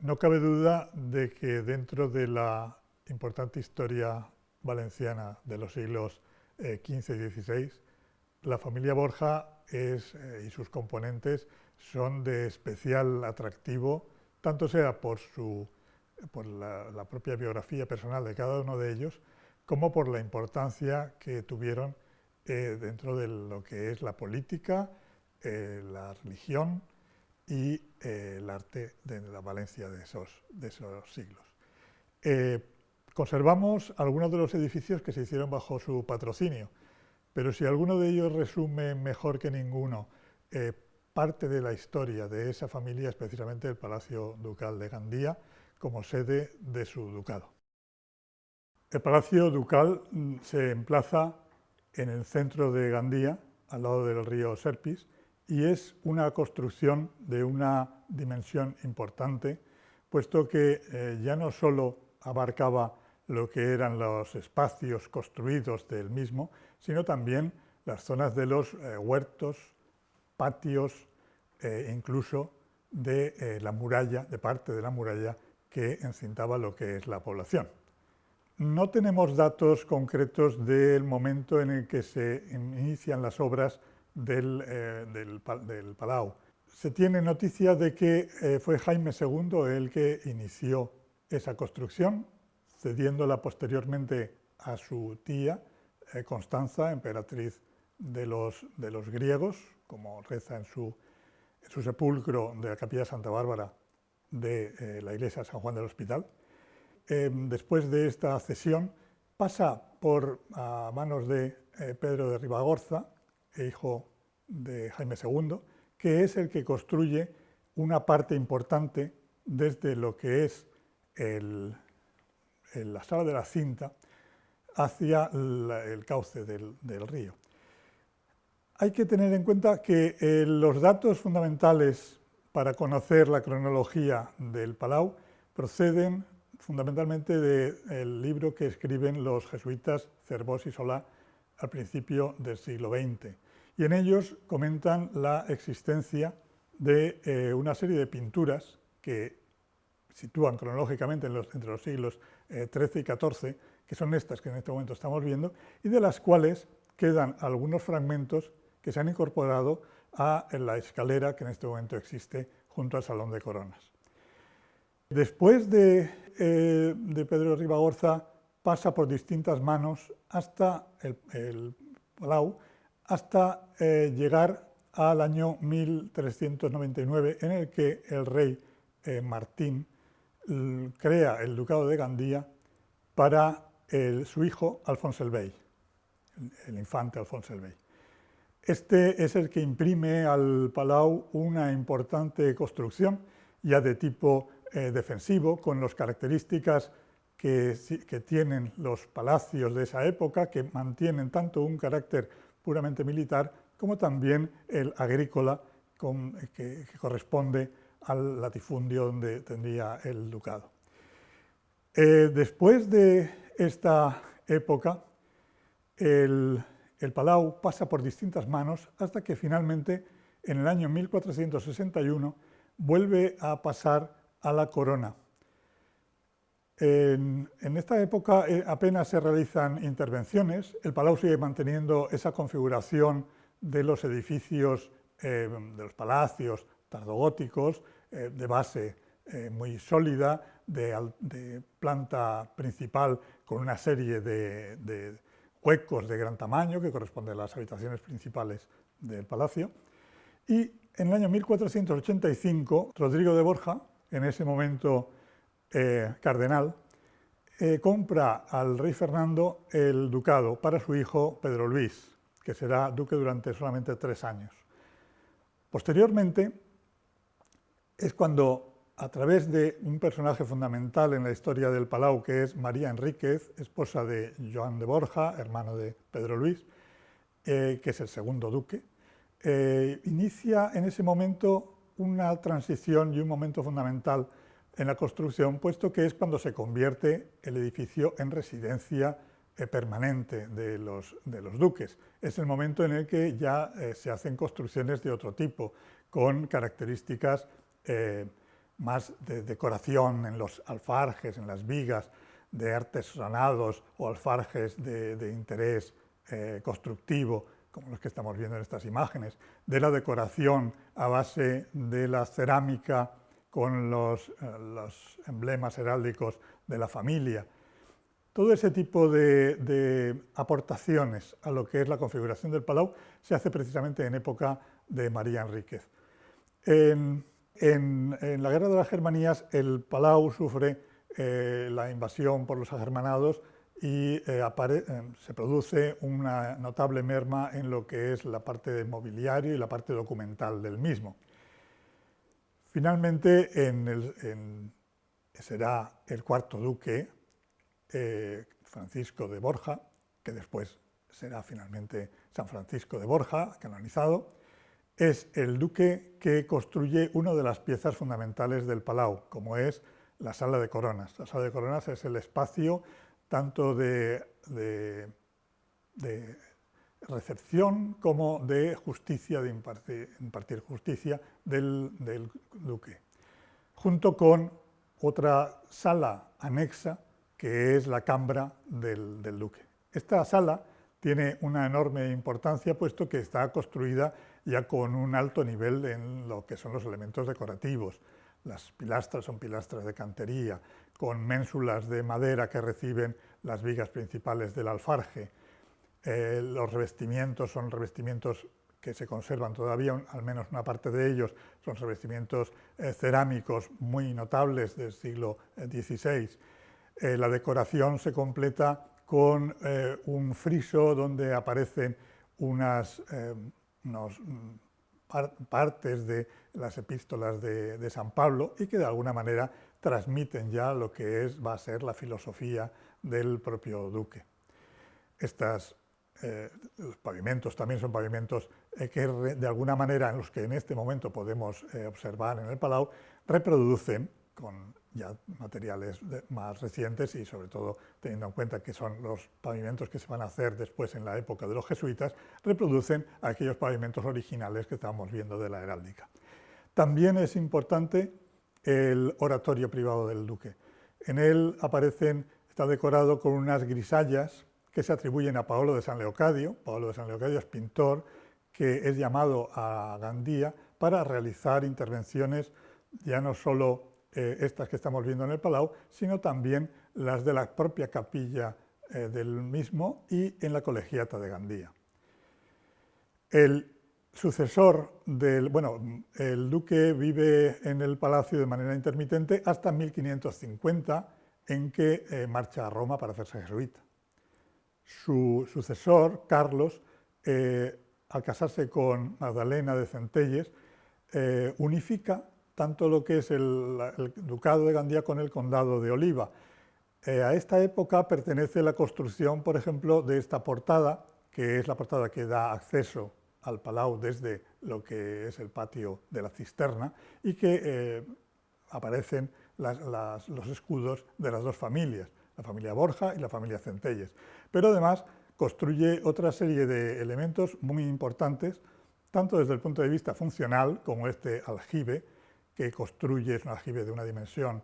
No cabe duda de que dentro de la importante historia valenciana de los siglos XV y XVI, la familia Borja y sus componentes son de especial atractivo, tanto sea por la propia biografía personal de cada uno de ellos, como por la importancia que tuvieron dentro de lo que es la política, la religión y el arte de la Valencia de esos siglos. Conservamos algunos de los edificios que se hicieron bajo su patrocinio, pero si alguno de ellos resume mejor que ninguno parte de la historia de esa familia, es precisamente el Palacio Ducal de Gandía, como sede de su ducado. El Palacio Ducal se emplaza en el centro de Gandía, al lado del río Serpis, y es una construcción de una dimensión importante, puesto que ya no solo abarcaba lo que eran los espacios construidos del mismo, sino también las zonas de los huertos, patios, incluso de la muralla, de parte de la muralla que encintaba lo que es la población. No tenemos datos concretos del momento en el que se inician las obras del Palau. Se tiene noticia de que fue Jaime II el que inició esa construcción, cediéndola posteriormente a su tía, Constanza, emperatriz de los griegos, como reza en su sepulcro de la capilla de Santa Bárbara de la iglesia de San Juan del Hospital. Después de esta cesión pasa a manos de Pedro de Ribagorza, hijo de Jaime II, que es el que construye una parte importante desde lo que es la sala de la Cinta hacia el cauce del río. Hay que tener en cuenta que los datos fundamentales para conocer la cronología del Palau proceden fundamentalmente del libro que escriben los jesuitas Cervós y Solà al principio del siglo XX. Y en ellos comentan la existencia de una serie de pinturas que sitúan cronológicamente entre los siglos XIII y XIV, que son estas que en este momento estamos viendo, y de las cuales quedan algunos fragmentos que se han incorporado a la escalera que en este momento existe junto al Salón de Coronas. Después de Pedro de Ribagorza pasa por distintas manos hasta el Palau, hasta llegar al año 1399, en el que el rey Martín crea el ducado de Gandía para su hijo Alfonso el Bey, el infante Alfonso el Bey. Este es el que imprime al Palau una importante construcción, ya de tipo defensivo, con las características que tienen los palacios de esa época, que mantienen tanto un carácter puramente militar como también el agrícola, que corresponde al latifundio donde tendría el ducado. Después de esta época, el Palau pasa por distintas manos hasta que finalmente, en el año 1461, vuelve a pasar a la corona. En esta época apenas se realizan intervenciones, el Palau sigue manteniendo esa configuración de los edificios, de los palacios tardogóticos, de base muy sólida, de planta principal con una serie de huecos de gran tamaño que corresponden a las habitaciones principales del palacio. Y en el año 1485, Rodrigo de Borja, en ese momento cardenal, compra al rey Fernando el ducado para su hijo Pedro Luis, que será duque durante solamente 3 años. Posteriormente es cuando, a través de un personaje fundamental en la historia del Palau, que es María Enríquez, esposa de Joan de Borja, hermano de Pedro Luis, que es el segundo duque, inicia en ese momento una transición y un momento fundamental en la construcción, puesto que es cuando se convierte el edificio en residencia permanente de los duques. Es el momento en el que ya se hacen construcciones de otro tipo, con características más de decoración en los alfarjes, en las vigas, de artesonados o alfarjes de interés constructivo, como los que estamos viendo en estas imágenes, de la decoración a base de la cerámica con los emblemas heráldicos de la familia. Todo ese tipo de aportaciones a lo que es la configuración del Palau se hace precisamente en época de María Enríquez. En la Guerra de las Germanías el Palau sufre la invasión por los agermanados y se produce una notable merma en lo que es la parte de mobiliario y la parte documental del mismo. Finalmente, será el cuarto duque, Francisco de Borja, que después será finalmente San Francisco de Borja, canonizado, es el duque que construye una de las piezas fundamentales del Palau, como es la Sala de Coronas. La Sala de Coronas es el espacio tanto de recepción como de justicia, de impartir justicia del duque, junto con otra sala anexa que es la Cambra del duque. Esta sala tiene una enorme importancia puesto que está construida ya con un alto nivel en lo que son los elementos decorativos. Las pilastras son pilastras de cantería, con ménsulas de madera que reciben las vigas principales del alfarje. Los revestimientos son revestimientos que se conservan todavía, al menos una parte de ellos, son revestimientos cerámicos muy notables del siglo XVI. La decoración se completa con un friso donde aparecen unas partes de las epístolas de San Pablo y que de alguna manera transmiten ya lo que va a ser la filosofía del propio duque. Los pavimentos también son pavimentos que de alguna manera, en los que en este momento podemos observar en el Palau, reproducen con ya materiales más recientes y sobre todo teniendo en cuenta que son los pavimentos que se van a hacer después en la época de los jesuitas, reproducen aquellos pavimentos originales que estamos viendo de la heráldica. También es importante el oratorio privado del duque. En él está decorado con unas grisallas que se atribuyen a Paolo de San Leocadio. Paolo de San Leocadio es pintor que es llamado a Gandía para realizar intervenciones ya no solo estas que estamos viendo en el Palau, sino también las de la propia capilla del mismo y en la colegiata de Gandía. El duque vive en el palacio de manera intermitente hasta 1550, en que marcha a Roma para hacerse jesuita. Su sucesor, Carlos, al casarse con Magdalena de Centelles, unifica tanto lo que es el ducado de Gandía con el condado de Oliva. A esta época pertenece la construcción, por ejemplo, de esta portada, que es la portada que da acceso al Palau desde lo que es el patio de la cisterna y que aparecen los escudos de las dos familias, la familia Borja y la familia Centelles. Pero además construye otra serie de elementos muy importantes, tanto desde el punto de vista funcional, como este aljibe, que construye, es un aljibe de una dimensión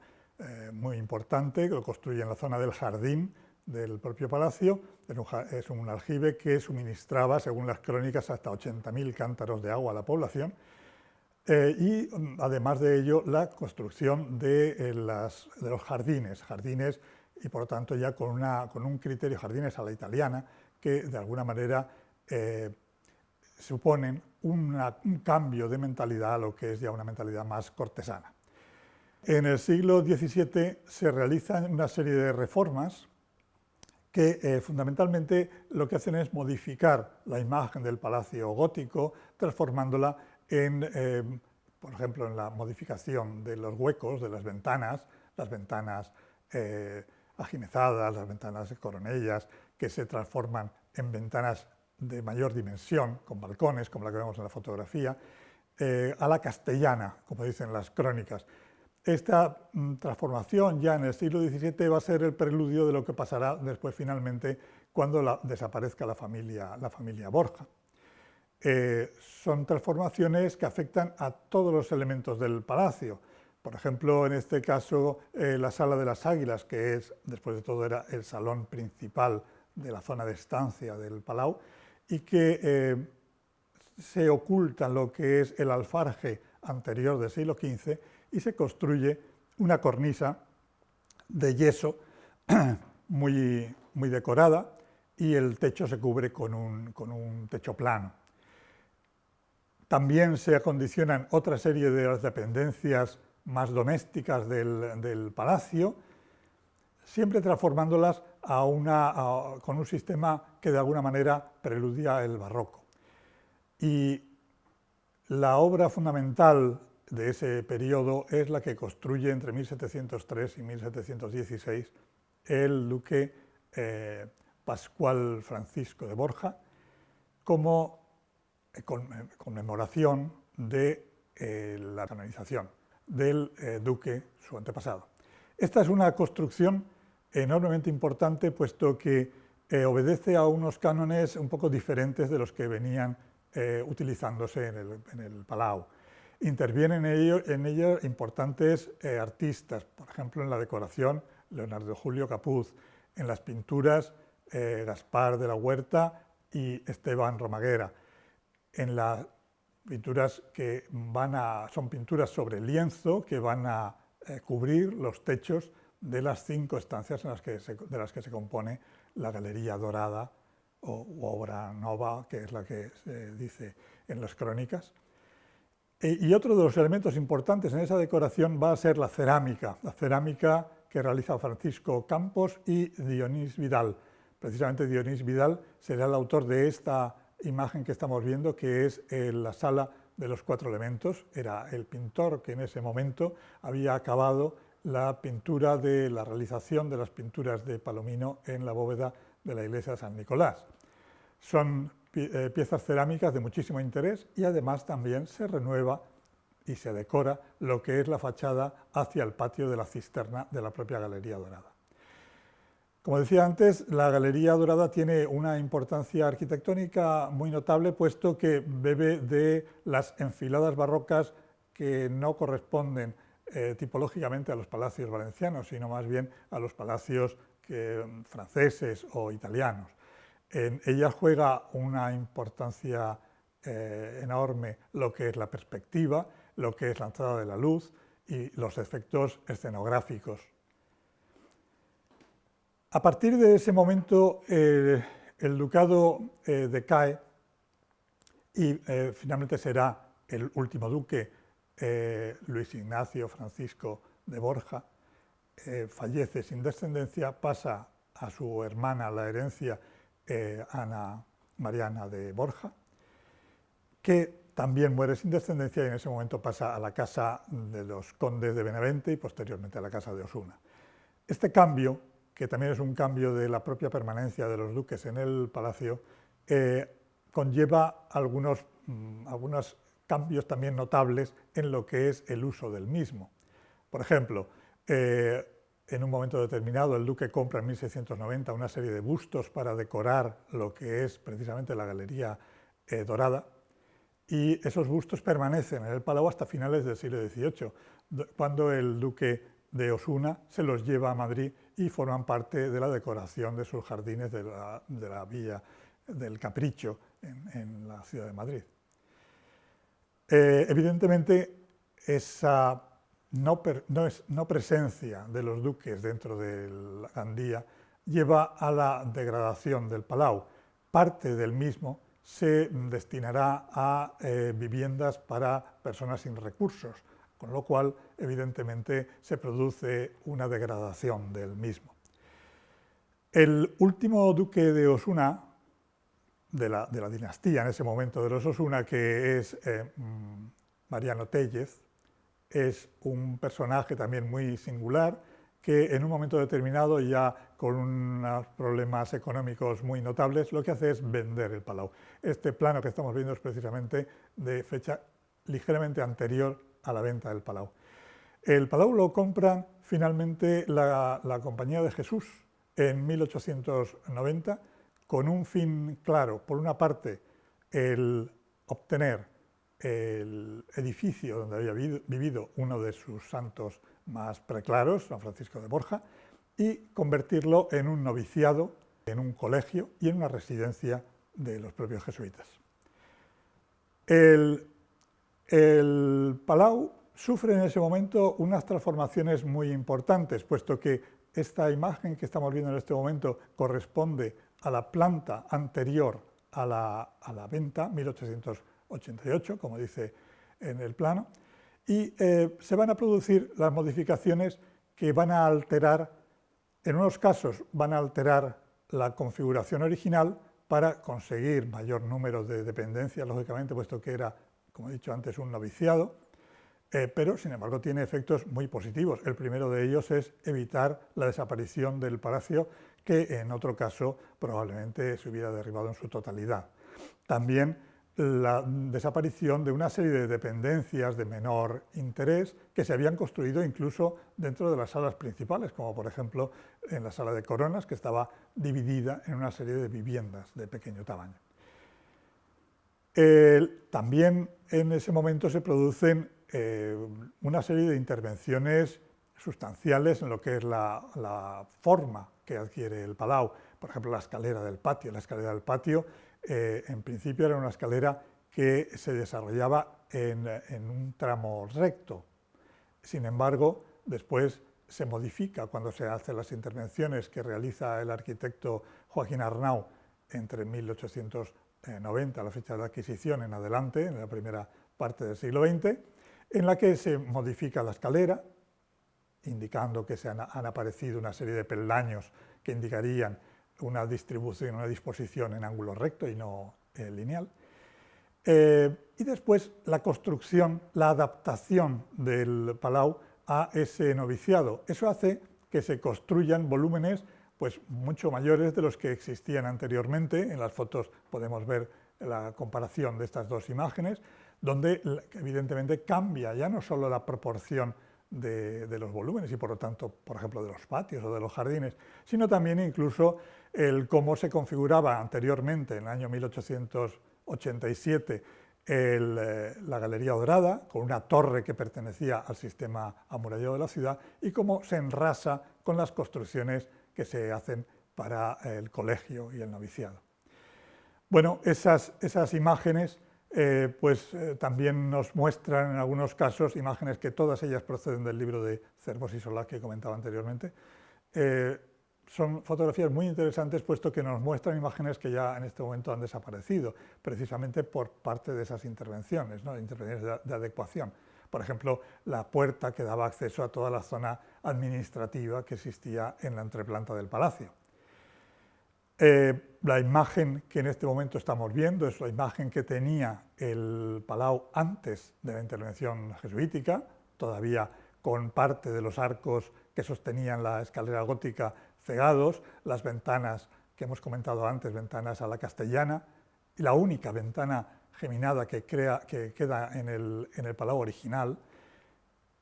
muy importante, que lo construye en la zona del jardín del propio palacio. Es un aljibe que suministraba, según las crónicas, hasta 80.000 cántaros de agua a la población. Y además de ello, la construcción de los jardines y por lo tanto ya con un criterio, jardines a la italiana, que de alguna manera suponen un cambio de mentalidad a lo que es ya una mentalidad más cortesana. En el siglo XVII se realizan una serie de reformas que fundamentalmente lo que hacen es modificar la imagen del palacio gótico, transformándola por ejemplo, en la modificación de los huecos de las ventanas ajimezadas, las ventanas de coronellas, que se transforman en ventanas de mayor dimensión, con balcones, como la que vemos en la fotografía, a la castellana, como dicen las crónicas. Esta transformación ya en el siglo XVII va a ser el preludio de lo que pasará después finalmente cuando desaparezca la familia Borja. Son transformaciones que afectan a todos los elementos del palacio, Por ejemplo, en este caso, la Sala de las Águilas, que es, después de todo, era el salón principal de la zona de estancia del Palau, y que se oculta lo que es el alfarje anterior del siglo XV y se construye una cornisa de yeso muy decorada, y el techo se cubre con un techo plano. También se acondicionan otra serie de las dependencias más domésticas del palacio, siempre transformándolas con un sistema que de alguna manera preludia el barroco. Y la obra fundamental de ese periodo es la que construye entre 1703 y 1716 el duque Pascual Francisco de Borja, como conmemoración de la canonización del duque, su antepasado. Esta es una construcción enormemente importante, puesto que obedece a unos cánones un poco diferentes de los que venían utilizándose en el Palau. Intervienen en ello importantes artistas, por ejemplo, en la decoración, Leonardo Julio Capuz, en las pinturas, Gaspar de la Huerta y Esteban Romaguera, en las pinturas que son pinturas sobre lienzo que van a cubrir los techos de las 5 estancias de las que se compone la Galería Dorada o obra nova, que es la que se dice en las crónicas. Y otro de los elementos importantes en esa decoración va a ser la cerámica que realiza Francisco Campos y Dionís Vidal. Precisamente Dionís Vidal será el autor de esta imagen que estamos viendo, que es la Sala de los 4 elementos. Era el pintor que en ese momento había acabado la pintura de la realización de las pinturas de Palomino en la bóveda de la iglesia de San Nicolás. Son piezas cerámicas de muchísimo interés, y además también se renueva y se decora lo que es la fachada hacia el patio de la cisterna de la propia Galería Dorada. Como decía antes, la Galería Dorada tiene una importancia arquitectónica muy notable, puesto que bebe de las enfiladas barrocas que no corresponden tipológicamente a los palacios valencianos, sino más bien a los palacios franceses o italianos. En ellas juega una importancia enorme lo que es la perspectiva, lo que es la entrada de la luz y los efectos escenográficos. A partir de ese momento, el ducado decae y finalmente será el último duque, Luis Ignacio Francisco de Borja, fallece sin descendencia, pasa a su hermana la herencia, Ana Mariana de Borja, que también muere sin descendencia, y en ese momento pasa a la casa de los condes de Benavente y posteriormente a la casa de Osuna. Este cambio, que también es un cambio de la propia permanencia de los duques en el palacio, conlleva algunos cambios también notables en lo que es el uso del mismo. Por ejemplo, en un momento determinado el duque compra en 1690 una serie de bustos para decorar lo que es precisamente la Galería Dorada, y esos bustos permanecen en el Palau hasta finales del siglo XVIII, cuando el duque de Osuna se los lleva a Madrid y forman parte de la decoración de sus jardines de la Villa del Capricho en la ciudad de Madrid. Evidentemente, esa no presencia de los duques dentro de la Gandía lleva a la degradación del Palau. Parte del mismo se destinará a viviendas para personas sin recursos, con lo cual, evidentemente, se produce una degradación del mismo. El último duque de Osuna, de la dinastía en ese momento de los Osuna, que es Mariano Tellez, es un personaje también muy singular, que en un momento determinado, ya con unos problemas económicos muy notables, lo que hace es vender el Palau. Este plano que estamos viendo es precisamente de fecha ligeramente anterior a la venta del Palau. El Palau lo compran finalmente la Compañía de Jesús en 1890, con un fin claro: por una parte, el obtener el edificio donde había vivido uno de sus santos más preclaros, San Francisco de Borja, y convertirlo en un noviciado, en un colegio y en una residencia de los propios jesuitas. El Palau sufre en ese momento unas transformaciones muy importantes, puesto que esta imagen que estamos viendo en este momento corresponde a la planta anterior a la venta, 1888, como dice en el plano, y se van a producir las modificaciones que van a alterar, en unos casos van a alterar la configuración original para conseguir mayor número de dependencias, lógicamente, puesto que era, como he dicho antes, un noviciado, pero sin embargo tiene efectos muy positivos. El primero de ellos es evitar la desaparición del palacio, que en otro caso probablemente se hubiera derribado en su totalidad. También la desaparición de una serie de dependencias de menor interés que se habían construido incluso dentro de las salas principales, como por ejemplo en la sala de coronas, que estaba dividida en una serie de viviendas de pequeño tamaño. También en ese momento se producen una serie de intervenciones sustanciales en lo que es la forma que adquiere el Palau. Por ejemplo, la escalera del patio. La escalera del patio, en principio, era una escalera que se desarrollaba en un tramo recto. Sin embargo, después se modifica cuando se hacen las intervenciones que realiza el arquitecto Joaquín Arnau entre 1890, la fecha de la adquisición, en adelante, en la primera parte del siglo XX, en la que se modifica la escalera, indicando que han aparecido una serie de peldaños que indicarían una distribución, una disposición en ángulo recto y no lineal. Y después la construcción, la adaptación del Palau a ese noviciado. Eso hace que se construyan volúmenes pues, mucho mayores de los que existían anteriormente. En las fotos podemos ver la comparación de estas dos imágenes, donde evidentemente cambia ya no solo la proporción de los volúmenes y por lo tanto, por ejemplo, de los patios o de los jardines, sino también incluso el cómo se configuraba anteriormente, en el año 1887, la Galería Dorada, con una torre que pertenecía al sistema amurallado de la ciudad, y cómo se enrasa con las construcciones que se hacen para el colegio y el noviciado. Bueno, esas imágenes también nos muestran en algunos casos imágenes que todas ellas proceden del libro de Cervos y Solá que comentaba anteriormente. Son fotografías muy interesantes, puesto que nos muestran imágenes que ya en este momento han desaparecido, precisamente por parte de esas intervenciones, ¿no? Intervenciones de adecuación. Por ejemplo, la puerta que daba acceso a toda la zona administrativa que existía en la entreplanta del palacio. La imagen que en este momento estamos viendo es la imagen que tenía el Palau antes de la intervención jesuítica, todavía con parte de los arcos que sostenían la escalera gótica cegados, las ventanas que hemos comentado antes, ventanas a la castellana, y la única ventana geminada que queda en el Palau original.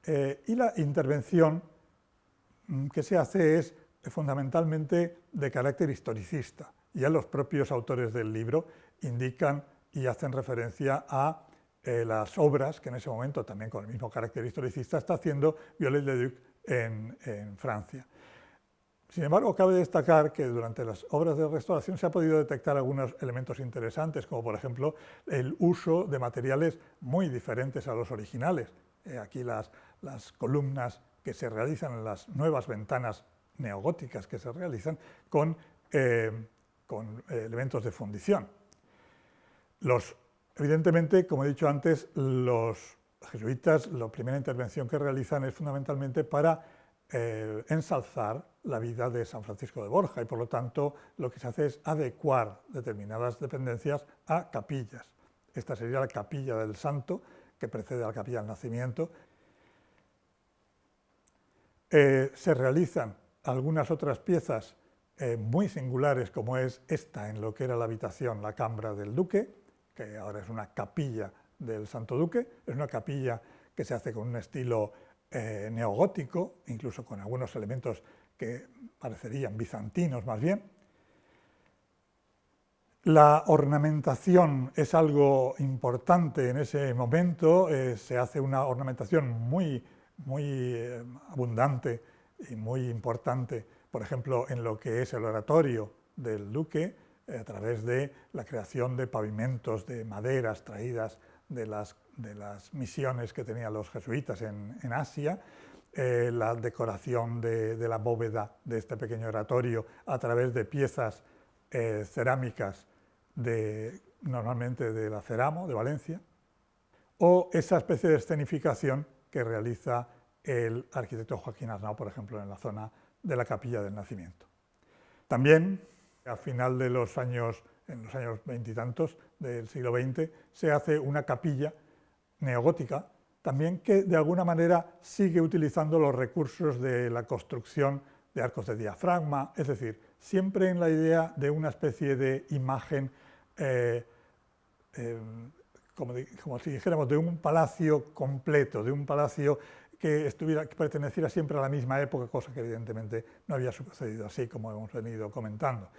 Y la intervención que se hace es fundamentalmente de carácter historicista. Ya los propios autores del libro indican y hacen referencia a las obras que en ese momento, también con el mismo carácter historicista, está haciendo Viollet-le-Duc en Francia. Sin embargo, cabe destacar que durante las obras de restauración se ha podido detectar algunos elementos interesantes, como por ejemplo el uso de materiales muy diferentes a los originales. Aquí las columnas que se realizan en las nuevas ventanas neogóticas que se realizan con elementos de fundición. Evidentemente, como he dicho antes, los jesuitas, la primera intervención que realizan es fundamentalmente para ensalzar la vida de San Francisco de Borja y por lo tanto lo que se hace es adecuar determinadas dependencias a capillas. Esta sería la capilla del Santo, que precede a la capilla del Nacimiento. Se realizan algunas otras piezas muy singulares, como es esta en lo que era la habitación, la Cambra del Duque, que ahora es una capilla del Santo Duque. Es una capilla que se hace con un estilo neogótico, incluso con algunos elementos que parecerían bizantinos más bien. La ornamentación es algo importante en ese momento, se hace una ornamentación muy abundante y muy importante, por ejemplo, en lo que es el oratorio del duque, a través de la creación de pavimentos de maderas traídas de las misiones que tenían los jesuitas en Asia, la decoración de la bóveda de este pequeño oratorio a través de piezas cerámicas normalmente de la Ceramo, de Valencia, o esa especie de escenificación que realiza el arquitecto Joaquín Arnau, por ejemplo, en la zona de la Capilla del Nacimiento. También, a final de los años, en los años veintitantos del siglo XX, se hace una capilla neogótica, también que de alguna manera sigue utilizando los recursos de la construcción de arcos de diafragma, es decir, siempre en la idea de una especie de imagen, como si dijéramos, de un palacio completo, de un palacio que perteneciera siempre a la misma época, cosa que evidentemente no había sucedido así, como hemos venido comentando.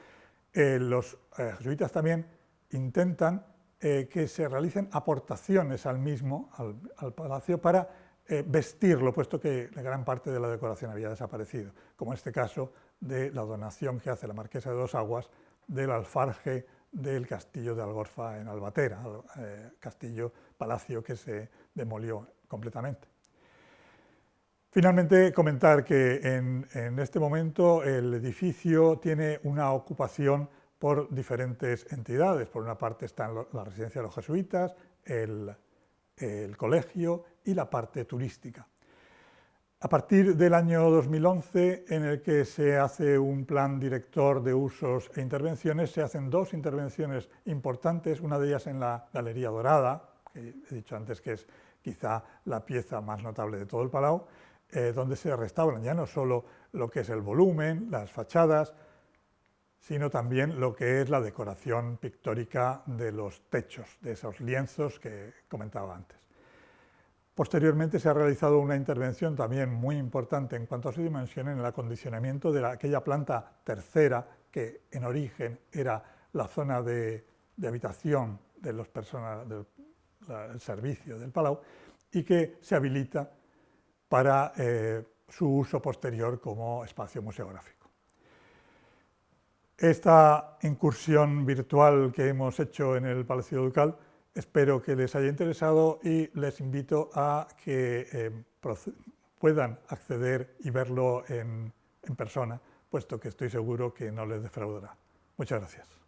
Los jesuitas también intentan que se realicen aportaciones al mismo, al palacio, para vestirlo, puesto que la gran parte de la decoración había desaparecido, como en este caso de la donación que hace la marquesa de Dos Aguas del alfarje del castillo de Algorfa en Albatera, palacio que se demolió completamente. Finalmente, comentar que en este momento el edificio tiene una ocupación por diferentes entidades. Por una parte está la residencia de los jesuitas, el colegio y la parte turística. A partir del año 2011, en el que se hace un plan director de usos e intervenciones, se hacen dos intervenciones importantes, una de ellas en la Galería Dorada, que he dicho antes que es quizá la pieza más notable de todo el Palau, donde se restauran ya no solo lo que es el volumen, las fachadas, sino también lo que es la decoración pictórica de los techos, de esos lienzos que comentaba antes. Posteriormente se ha realizado una intervención también muy importante en cuanto a su dimensión en el acondicionamiento de aquella planta tercera que en origen era la zona de habitación de los del servicio del Palau y que se habilita para su uso posterior como espacio museográfico. Esta incursión virtual que hemos hecho en el Palacio Ducal espero que les haya interesado y les invito a que puedan acceder y verlo en persona, puesto que estoy seguro que no les defraudará. Muchas gracias.